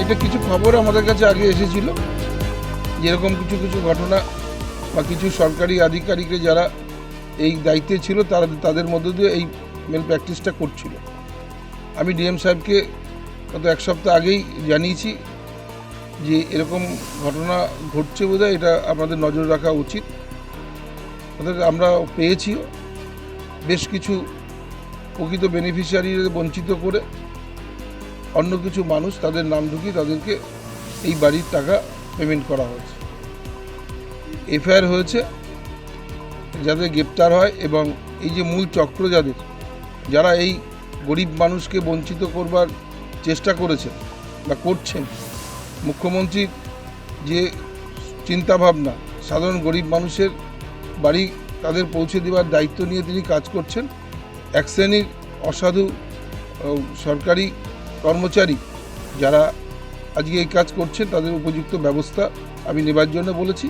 এটা কিছু খবর আমাদের কাছে আগে এসেছিল, যেরকম কিছু কিছু ঘটনা বা কিছু সরকারি আধিকারিকরা যারা এই দায়িত্বে ছিল তাদের মধ্য দিয়ে এই মেল প্র্যাকটিসটা করছিল। আমি ডিএম সাহেবকে গত এক সপ্তাহ আগেই জানিয়েছি যে এরকম ঘটনা ঘটছে বোধহয়, এটা আমাদের নজর রাখা উচিত। আমরা পেয়েছিও বেশ কিছু প্রকৃত বেনিফিশিয়ারিদের বঞ্চিত করে অন্য কিছু মানুষ তাদের নাম ঢুকিয়ে তাদেরকে এই বাড়ির টাকা পেমেন্ট করা হয়েছে। এফআইআর হয়েছে, যাদের গ্রেপ্তার হয় এবং এই যে মূল চক্র যারা এই গরিব মানুষকে বঞ্চিত করবার চেষ্টা করেছেন বা করছেন, মুখ্যমন্ত্রীর যে চিন্তাভাবনা সাধারণ গরিব মানুষের বাড়ি তাদের পৌঁছে দেওয়ার দায়িত্ব নিয়ে তিনি কাজ করছেন, এক শ্রেণীর অসাধু সরকারি কর্মচারী যারা আজকে এই কাজ করছেন তাদের উপযুক্ত ব্যবস্থা আমি নেবার জন্য বলেছি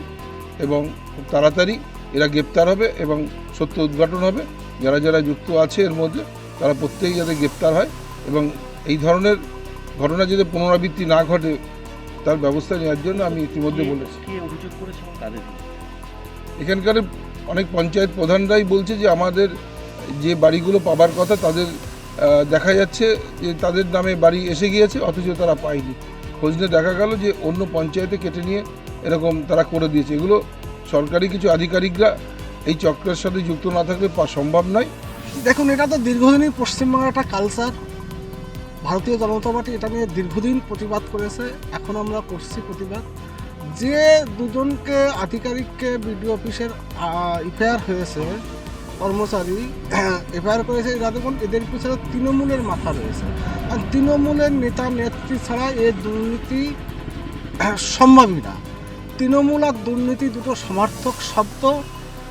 এবং খুব তাড়াতাড়ি এরা গ্রেপ্তার হবে এবং সত্য উদ্ঘাটন হবে। যারা যারা যুক্ত আছে এর মধ্যে তারা প্রত্যেকেই যাতে গ্রেপ্তার হয় এবং এই ধরনের ঘটনা যাতে পুনরাবৃত্তি না ঘটে তার ব্যবস্থা নেওয়ার জন্য আমি ইতিমধ্যে বলেছি। এখানকার অনেক পঞ্চায়েত প্রধানরাই বলছে যে আমাদের যে বাড়িগুলো পাবার কথা তাদের দেখা যাচ্ছে যে তাদের নামে বাড়ি এসে গিয়েছে অথচ তারা পায়নি। খোঁজ নিয়ে দেখা গেল যে অন্য পঞ্চায়েতে কেটে নিয়ে এরকম তারা করে দিয়েছে। এগুলো সরকারি কিছু আধিকারিকরা এই চক্রের সাথে যুক্ত না থাকলে সম্ভব নয়। দেখুন, এটা তো দীর্ঘদিনই পশ্চিমবঙ্গের একটা কালচার। ভারতীয় জনতা পার্টি এটা নিয়ে দীর্ঘদিন প্রতিবাদ করেছে, এখন আমরা করছি প্রতিবাদ। যে দুজনকে আধিকারিককে বিডিও অফিসের এফআইআর হয়েছে, কর্মচারী এফআইআর করেছে, এরা দেখুন এদের পিছনে তৃণমূলের মাথা রয়েছে। আর তৃণমূলের নেতা নেত্রী ছাড়া এই দুর্নীতি সম্ভবই না। তৃণমূল আর দুর্নীতি দুটো সমার্থক শব্দ,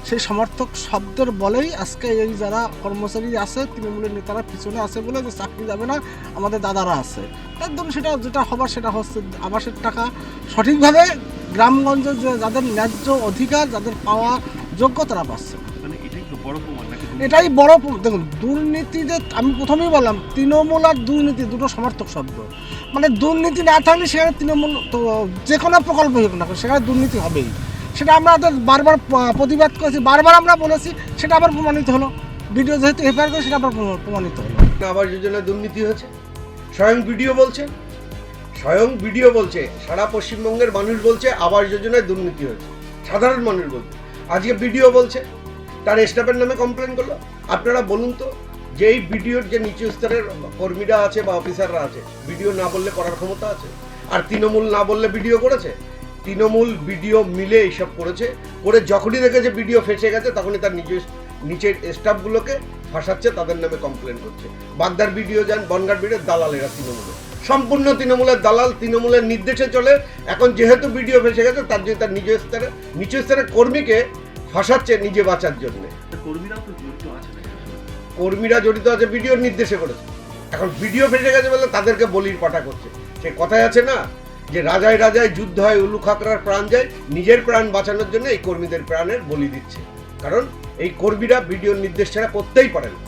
সেই সমার্থক শব্দের বলেই আজকে এই যারা কর্মচারী আছে তৃণমূলের নেতারা পিছনে আছে বলে যে চাকরি যাবে না, আমাদের দাদারা আছে, তার জন্য সেটা যেটা হবার সেটা হচ্ছে আবাসের টাকা সঠিকভাবে গ্রামগঞ্জে যাদের ন্যায্য অধিকার যাদের পাওয়া যোগ্য তারা পাচ্ছে। এটাই বড় দেখুন, দুর্নীতি যে আমি প্রথমেই বললাম তৃণমূল আর দুর্নীতি দুটো সমার্থক শব্দ। মানে দুর্নীতি না থাকলে সেখানে তৃণমূল তো যে কোনো প্রকল্প হোক না সেখানে দুর্নীতি হবেই। সেটা আমরা বারবার প্রতিবাদ করেছি, বারবার আমরা বলেছি, সেটা আবার প্রমাণিত হলো। ভিডিও যেহেতু এফআইআর করে সেটা আবার প্রমাণিত হলো। আবাস যোজনা দুর্নীতি হয়েছে, স্বয়ং ভিডিও বলছে, সারা পশ্চিমবঙ্গের মানুষ বলছে আবাস যোজনায় দুর্নীতি হয়েছে, সাধারণ মানুষ বলছে। আজকে ভিডিও বলছে, তার স্টাফের নামে কমপ্লেন করলো। আপনারা বলুন তো, যে এই ভিডিওর যে নিচু স্তরের কর্মীরা আছে বা অফিসাররা আছে, ভিডিও না বললে করার ক্ষমতা আছে? আর তৃণমূল না বললে ভিডিও করেছে? তৃণমূল ভিডিও মিলে এইসব করেছে, করে যখনই দেখেছে ভিডিও ফেসে গেছে তখনই তার নিচের স্টাফগুলোকে ফাঁসাচ্ছে, তাদের নামে কমপ্লেন করছে। বাগদার ভিডিও যান, বনগার ভিডিও, দালালেরা তৃণমূলের, সম্পূর্ণ তৃণমূলের দালাল, তৃণমূলের নির্দেশে চলে। এখন যেহেতু ভিডিও ফেসে গেছে তার জন্য তার নিচু স্তরের কর্মীকে ফাঁসাচ্ছে নিজে বাঁচার জন্য। কর্মীরা জড়িত আছে, ভিডিওর নির্দেশে করেছে। এখন ভিডিও ফেসে গেছে বলে তাদেরকে বলির পাঠা করছে। সে কথাই আছে না যে রাজায় রাজায় যুদ্ধ হয়, উলু খাকড়ার প্রাণ যায়, নিজের প্রাণ বাঁচানোর জন্য এই কর্মীদের প্রাণের বলি দিচ্ছে। কারণ এই কর্মীরা ভিডিওর নির্দেশ ছাড়া করতেই পারে না।